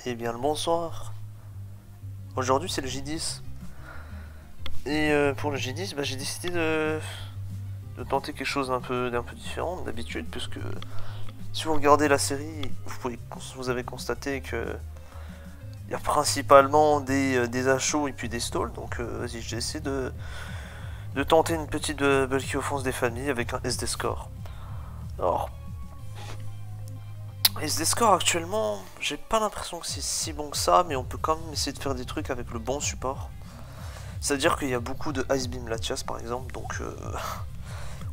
Eh bien le bonsoir. Aujourd'hui c'est le J10. Et pour le J10, j'ai décidé de tenter quelque chose d'un peu différent d'habitude, puisque si vous regardez la série, vous avez constaté que il y a principalement des achats et puis des stalls. Donc vas-y, j'ai essayé de tenter une petite bulky offense des familles avec un SD score. Alors, SD score actuellement, j'ai pas l'impression que c'est si bon que ça, mais on peut quand même essayer de faire des trucs avec le bon support. C'est-à-dire qu'il y a beaucoup de Ice Beam Latias par exemple, donc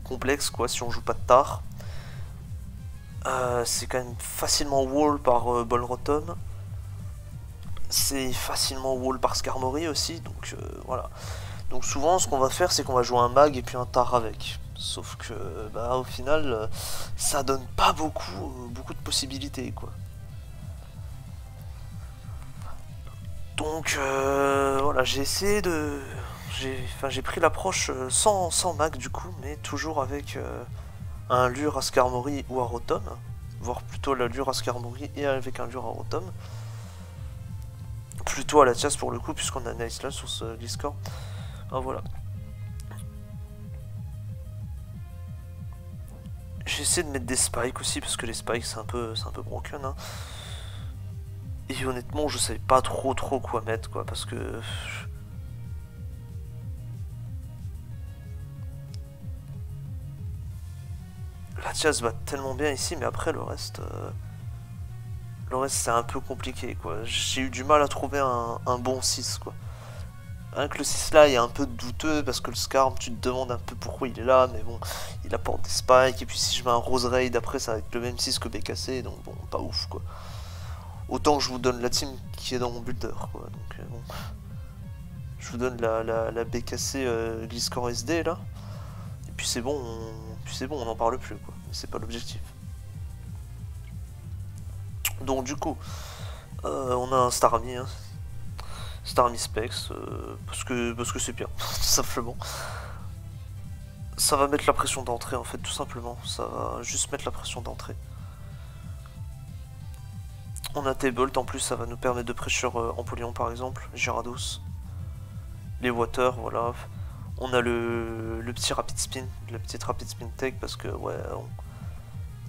complexe quoi si on joue pas de tard. C'est quand même facilement wall par Bolrotom. C'est facilement wall par Skarmory aussi, donc voilà. Donc souvent ce qu'on va faire c'est qu'on va jouer un mag et puis un tar avec. Sauf que au final ça donne pas beaucoup de possibilités quoi. Donc voilà, j'ai essayé de... J'ai pris l'approche sans mag du coup, mais toujours avec un lure à Skarmory ou à Rotom, voire plutôt la lure à Skarmory et avec un lure à Rotom. Plutôt à la Latias pour le coup, puisqu'on a Nice là sur ce Gliscor. Ah voilà. J'ai essayé de mettre des spikes aussi, parce que les spikes c'est un peu broken. Hein. Et honnêtement, je savais pas trop quoi mettre, quoi, parce que... Latias va tellement bien ici, mais après le reste c'est un peu compliqué, quoi. J'ai eu du mal à trouver un bon 6, quoi. Rien que le 6 là est un peu douteux, parce que le Skarm, tu te demandes un peu pourquoi il est là, mais bon, il apporte des spikes, et puis si je mets un Rose Raid, après ça va être le même 6 que BKC, donc bon, pas ouf, quoi. Autant que je vous donne la team qui est dans mon builder, quoi. Donc bon. Je vous donne la BKC Gliscor SD, là. Et puis c'est bon, on n'en parle plus, quoi. Mais c'est pas l'objectif. Donc du coup, on a un Starmie, hein. Starmie Specs, parce que c'est bien, tout simplement. Ça va mettre la pression d'entrée, en fait, tout simplement. Ça va juste mettre la pression d'entrée. On a T-Bolt, en plus, ça va nous permettre de pressure Empoleon, par exemple, Gyarados. Les Water, voilà. On a le petit Rapid Spin, la petite Rapid Spin Tech, parce que, ouais,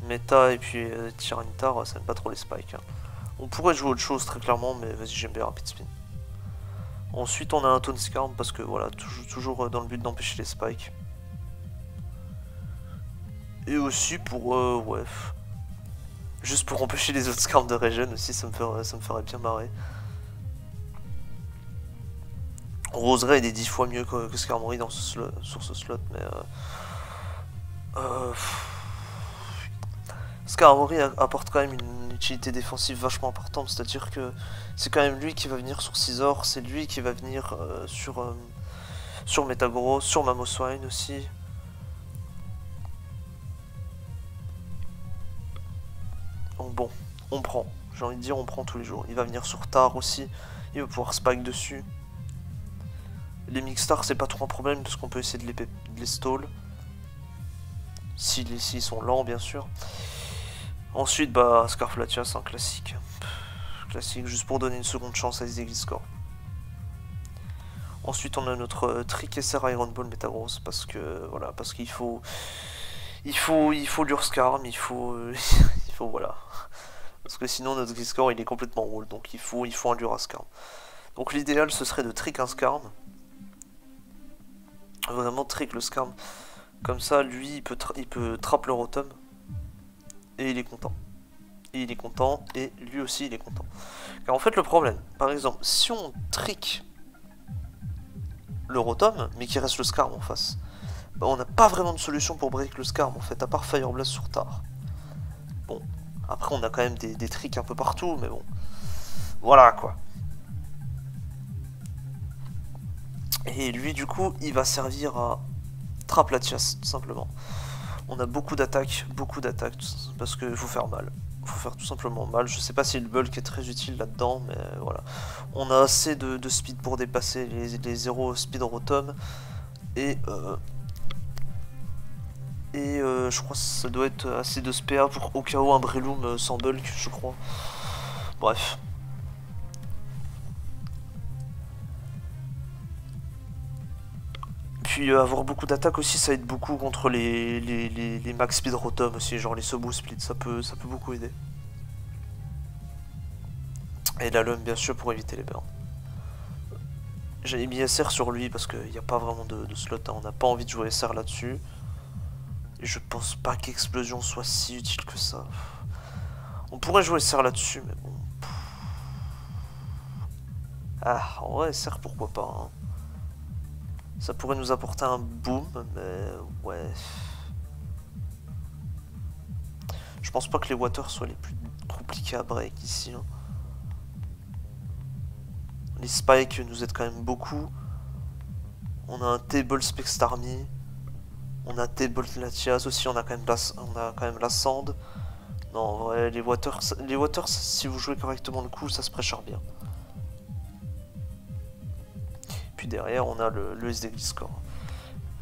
Meta et puis Tyranitar, ça n'aime pas trop les spikes. Hein. On pourrait jouer autre chose, très clairement, mais vas-y, j'aime bien Rapid Spin. Ensuite, on a un Tone Skarm, parce que, voilà, toujours dans le but d'empêcher les spikes. Et aussi pour, ouais... Juste pour empêcher les autres Skarms de regen aussi, ça me ferait bien marrer. Rose Raid est 10 fois mieux que Skarmory sur ce slot, mais... Skarmory apporte quand même une utilité défensive vachement importante, c'est-à-dire que c'est quand même lui qui va venir sur Scizor, c'est lui qui va venir sur Metagross, sur Mamoswine aussi. Donc bon, on prend, j'ai envie de dire on prend tous les jours. Il va venir sur Tar aussi, il va pouvoir spike dessus. Les Mixstars c'est pas trop un problème parce qu'on peut essayer de les stall. S'ils sont lents bien sûr. Ensuite Scarf Latias, un classique. Classique juste pour donner une seconde chance à SD Gliscor. Ensuite on a notre Trick SR Iron Ball Metagross parce que voilà, parce qu'il faut l'Urskarm, il faut voilà. Parce que sinon notre Gliscor il est complètement wall, donc il faut un Luraskarm. Donc l'idéal ce serait de trick un Skarm. Vraiment trick le Skarm. Comme ça lui il peut trap le Rotom. Et il est content. Et il est content, et lui aussi il est content. Car en fait le problème, par exemple, si on trick le Rotom, mais qu'il reste le Skarm en face, on n'a pas vraiment de solution pour break le Skarm en fait, à part Fire Blast sur Tar. Bon, après on a quand même des tricks un peu partout, mais bon. Voilà quoi. Et lui du coup, il va servir à trap Latias, tout simplement. On a beaucoup d'attaques, parce qu'il faut faire mal. Il faut faire tout simplement mal. Je sais pas si le bulk est très utile là-dedans, mais voilà. On a assez de speed pour dépasser les 0 speed Rotom. Et je crois que ça doit être assez de SPA pour au cas où un Breloom sans bulk, je crois. Bref. puis avoir beaucoup d'attaques aussi, ça aide beaucoup contre les max speed rotom aussi, genre les Sobu split, ça peut beaucoup aider. Et la Lum bien sûr pour éviter les burns. J'avais mis SR sur lui parce qu'il n'y a pas vraiment de slot, hein. On n'a pas envie de jouer SR là-dessus. Et je pense pas qu'Explosion soit si utile que ça. On pourrait jouer SR là-dessus, mais bon. Ah, en vrai, SR pourquoi pas, hein. Ça pourrait nous apporter un boom, mais ouais. Je pense pas que les Water soient les plus compliqués à break ici, hein. Les spikes nous aident quand même beaucoup. On a un Table Specs Army. On a Table Latias aussi, on a quand même la Sand. Non, en vrai, les waters, si vous jouez correctement le coup, ça se prêchera bien. Puis derrière, on a le SD Gliscor.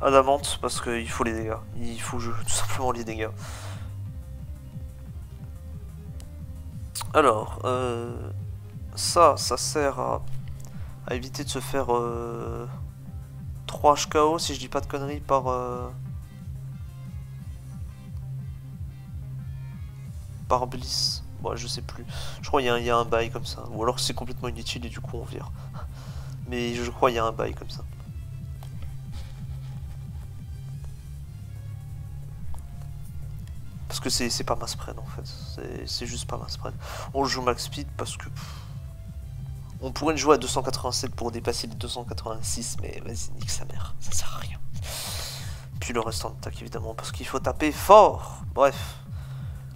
Adamant, parce qu'il faut les dégâts. Il faut tout simplement les dégâts. Alors, ça sert à éviter de se faire 3 HKO, si je dis pas de conneries, par Bliss. Bon, je sais plus. Je crois qu'il y a un bail comme ça. Ou alors c'est complètement inutile et du coup on vire. Mais je crois qu'il y a un bail comme ça. Parce que c'est pas mass spread en fait. C'est juste pas mass spread. On joue max speed parce que... On pourrait le jouer à 287 pour dépasser les 286, mais vas-y, nique sa mère. Ça sert à rien. Puis le reste en attaque évidemment, parce qu'il faut taper fort. Bref.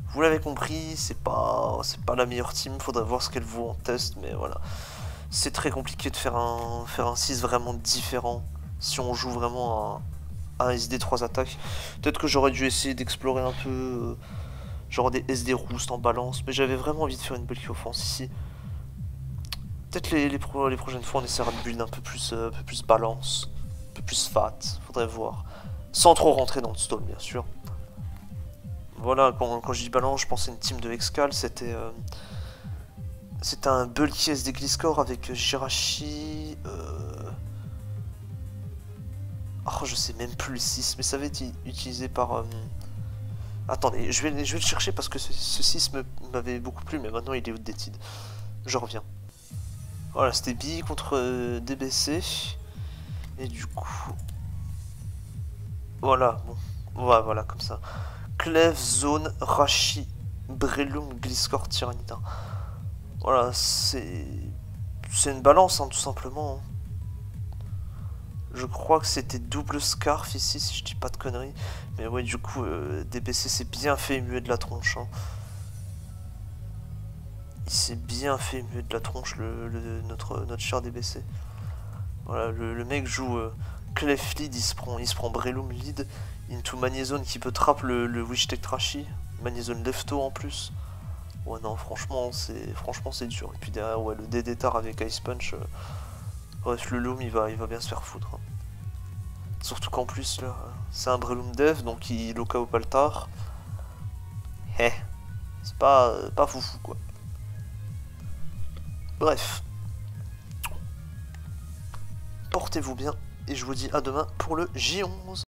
Vous l'avez compris, c'est pas la meilleure team, faudrait voir ce qu'elle vaut en test, mais voilà. C'est très compliqué de faire un 6 vraiment différent si on joue vraiment un SD 3 attaques. Peut-être que j'aurais dû essayer d'explorer un peu genre des SD roost en balance, mais j'avais vraiment envie de faire une bulky offense ici. Peut-être les prochaines fois on essaiera de build un peu plus balance, un peu plus fat, faudrait voir. Sans trop rentrer dans le stall bien sûr. Voilà, quand je dis balance, je pensais à une team de Excal, c'était un bulky SD Gliscor avec Jirachi. Oh, je sais même plus le 6, mais ça avait été utilisé par... Attendez, je vais le chercher parce que ce 6 m'avait beaucoup plu, mais maintenant il est outdated. Je reviens. Voilà, c'était B contre DBC. Et du coup... Voilà, bon. Ouais, voilà, comme ça. Clef, Zone, Rashi, Breloom, Gliscor, Tyrannida. Voilà, c'est une balance, hein, tout simplement. Je crois que c'était double Scarf ici, si je dis pas de conneries. Mais ouais, du coup, DBC s'est bien fait muer de la tronche. Hein. Il s'est bien fait muer de la tronche, notre cher DBC. Voilà, le mec joue Clef lead, il se prend Breloom lead. Into Magnézone qui peut trap le Wish Tech Trashy. Magnézone lefto en plus. Ouais, non, franchement, c'est dur. Et puis derrière, ouais, le DD-Tar avec Ice Punch. Bref, le Loom, il va bien se faire foutre. Hein. Surtout qu'en plus, là, c'est un Breloom dev, donc il loca au Paltar. C'est pas foufou, quoi. Bref. Portez-vous bien, et je vous dis à demain pour le J11.